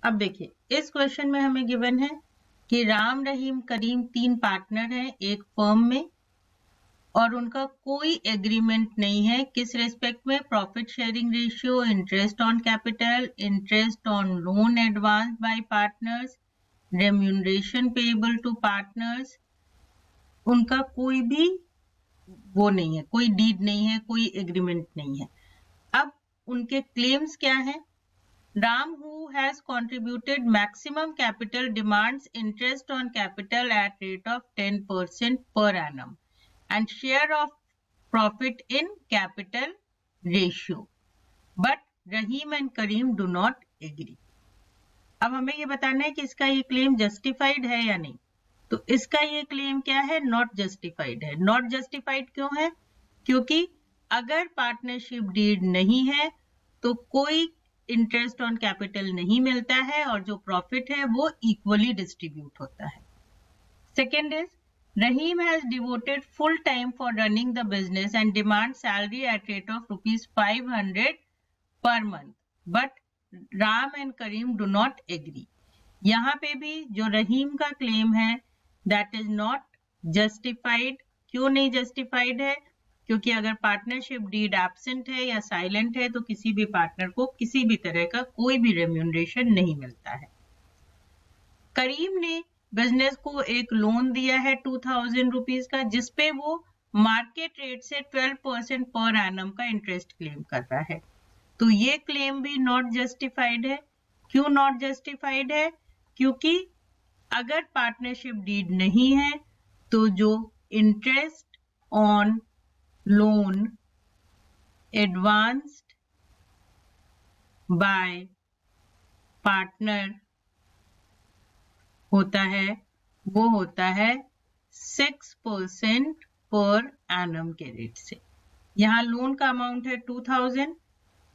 अब देखिए इस क्वेश्चन में हमें गिवन है कि राम, रहीम, करीम 3 पार्टनर हैं एक फर्म में और उनका कोई एग्रीमेंट नहीं है किस रेस्पेक्ट में, profit sharing ratio, interest on capital, interest on loan advance by partners, remuneration payable to partners, उनका कोई भी वो नहीं है, कोई डीड नहीं है, कोई एग्रीमेंट नहीं है। अब उनके क्लेम्स क्या है? Ram, who has contributed maximum capital, demands interest on capital at rate of 10% per annum and share of profit in capital ratio. But Rahim and Karim do not agree. अब हमें ये बताना है कि इसका ये क्लेम जस्टिफाइड है या नहीं। तो इसका ये क्लेम क्या है? नॉट जस्टिफाइड है। नॉट जस्टिफाइड क्यों है? क्योंकि अगर पार्टनरशिप डीड नहीं है तो कोई इंटरेस्ट ऑन कैपिटल नहीं मिलता है और जो प्रॉफिट है वो इक्वली डिस्ट्रीब्यूट होता है। Second is Rahim has devoted full time for running the business and demands salary at rate of ₹500 per month, but Ram and Karim do not agree. यहाँ पे भी जो रहीम का क्लेम है दैट इज नॉट जस्टिफाइड। क्यों नहीं justified है? क्योंकि अगर पार्टनरशिप डीड एब्सेंट है या साइलेंट है तो किसी भी पार्टनर को किसी भी तरह का कोई भी रेम्यूनरेशन नहीं मिलता है। करीम ने बिजनेस को एक लोन दिया है 2000 रुपीज का जिसपे वो मार्केट रेट से 12% पर एनम का इंटरेस्ट क्लेम कर रहा है। तो ये क्लेम भी नॉट जस्टिफाइड है। क्यों नॉट जस्टिफाइड है? क्योंकि अगर पार्टनरशिप डीड नहीं है तो जो interest on loan advanced bye partner होता है वो होता है 6% पर एनम के रेट से। यहाँ लोन का अमाउंट है 2000,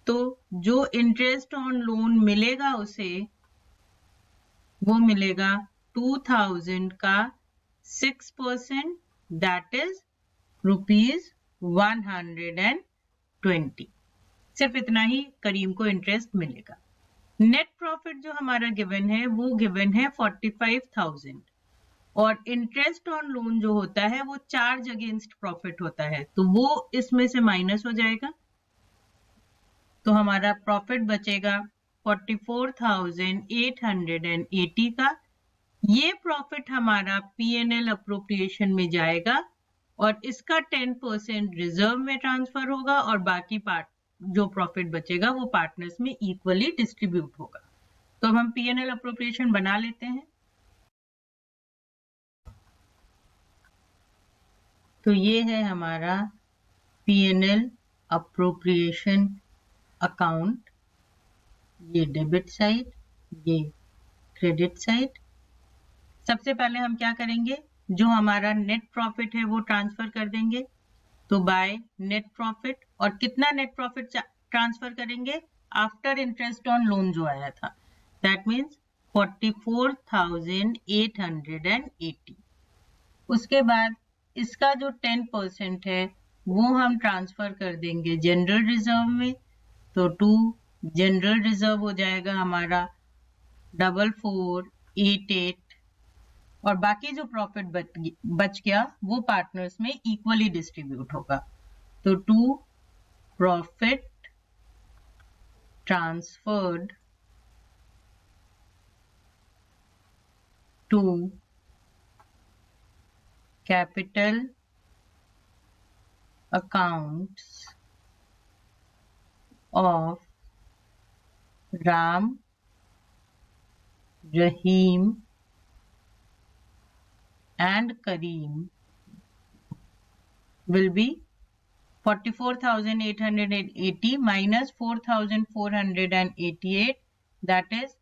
तो जो इंटरेस्ट ऑन लोन मिलेगा उसे वो मिलेगा 2000 का 6%, दैट इज ₹120। सिर्फ इतना ही करीम को इंटरेस्ट मिलेगा। नेट प्रॉफिट जो हमारा गिवन है वो गिवन है 45,000 और इंटरेस्ट ऑन लोन जो होता है वो चार्ज अगेंस्ट प्रॉफिट होता है तो वो इसमें से माइनस हो जाएगा। तो हमारा प्रॉफिट बचेगा 44,880 का। ये प्रॉफिट हमारा P&L अप्रोप्रिएशन में जाएगा और इसका 10% रिजर्व में ट्रांसफर होगा और बाकी पार्ट जो प्रॉफिट बचेगा वो पार्टनर्स में इक्वली डिस्ट्रीब्यूट होगा। तो अब हम P&L अप्रोप्रिएशन बना लेते हैं। तो ये है हमारा P&L अप्रोप्रिएशन अकाउंट, ये डेबिट साइड, ये क्रेडिट साइड। सबसे पहले हम क्या करेंगे, जो हमारा नेट प्रॉफिट है वो ट्रांसफर कर देंगे। तो बाय नेट प्रॉफिट, और कितना नेट प्रॉफिट ट्रांसफर करेंगे? आफ्टर इंटरेस्ट ऑन लोन जो आया था, दैट मीन्स 44,880। उसके बाद इसका जो 10% है वो हम ट्रांसफर कर देंगे जनरल रिजर्व में। तो टू जनरल रिजर्व हो जाएगा हमारा 4488 और बाकी जो प्रॉफिट बच गया वो पार्टनर्स में इक्वली डिस्ट्रीब्यूट होगा। तो to profit transferred to capital accounts of Ram, Rahim and Kareem will be 44,880 minus 4,488, that is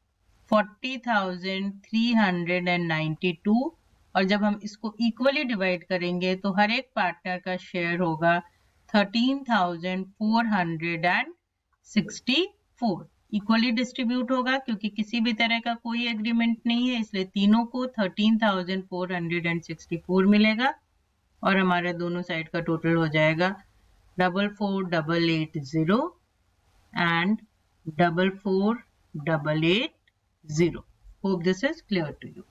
40,392। और जब हम इसको इक्वली डिवाइड करेंगे तो हर एक पार्टनर का शेयर होगा 13,464। इक्वली डिस्ट्रीब्यूट होगा क्योंकि किसी भी तरह का कोई एग्रीमेंट नहीं है, इसलिए तीनों को 13,464 मिलेगा और हमारे दोनों साइड का टोटल हो जाएगा 44,880 and 44,880। 0. Hope this is clear to you.